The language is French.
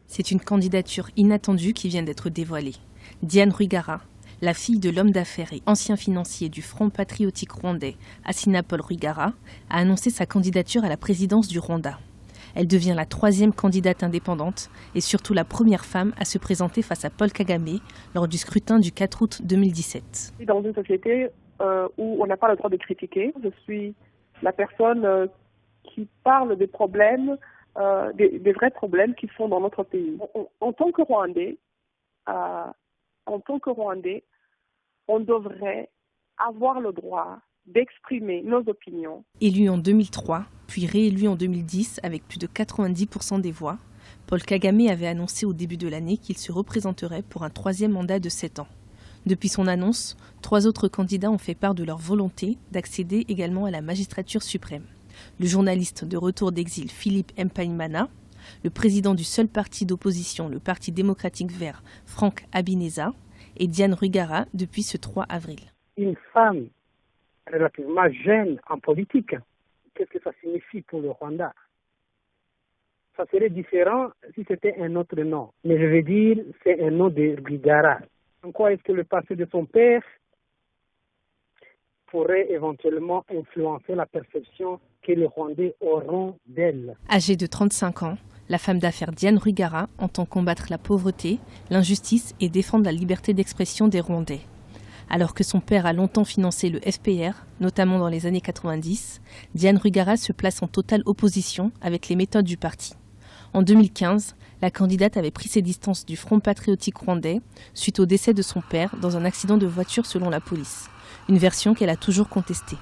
C'est une candidature inattendue qui vient d'être dévoilée. Diane Rwigara, la fille de l'homme d'affaires et ancien financier du Front patriotique rwandais, Assinapol Rwigara, a annoncé sa candidature à la présidence du Rwanda. Elle devient la 3e candidate indépendante et surtout la première femme à se présenter face à Paul Kagame lors du scrutin du 4 août 2017. Dans une société où on n'a pas le droit de critiquer, je suis la personne qui parle des problèmes, des vrais problèmes qui sont dans notre pays. En tant que Rwandais, on devrait avoir le droit d'exprimer nos opinions. Élu en 2003, puis réélu en 2010 avec plus de 90% des voix, Paul Kagame avait annoncé au début de l'année qu'il se représenterait pour un 3e mandat de 7 ans. Depuis son annonce, 3 autres candidats ont fait part de leur volonté d'accéder également à la magistrature suprême. Le journaliste de retour d'exil Philippe Mpayimana, le président du seul parti d'opposition, le Parti démocratique vert, Frank Habineza, et Diane Rwigara depuis ce 3 avril. Une femme relativement jeune en politique, qu'est-ce que ça signifie pour le Rwanda? Ça serait différent si c'était un autre nom. Mais je veux dire, c'est un nom de Rwigara. En quoi est-ce que le passé de son père pourrait éventuellement influencer la perception que les Rwandais auront d'elle? Âgée de 35 ans, la femme d'affaires Diane Rwigara entend combattre la pauvreté, l'injustice et défendre la liberté d'expression des Rwandais. Alors que son père a longtemps financé le FPR, notamment dans les années 90, Diane Rwigara se place en totale opposition avec les méthodes du parti. En 2015, la candidate avait pris ses distances du Front patriotique rwandais suite au décès de son père dans un accident de voiture selon la police, une version qu'elle a toujours contestée.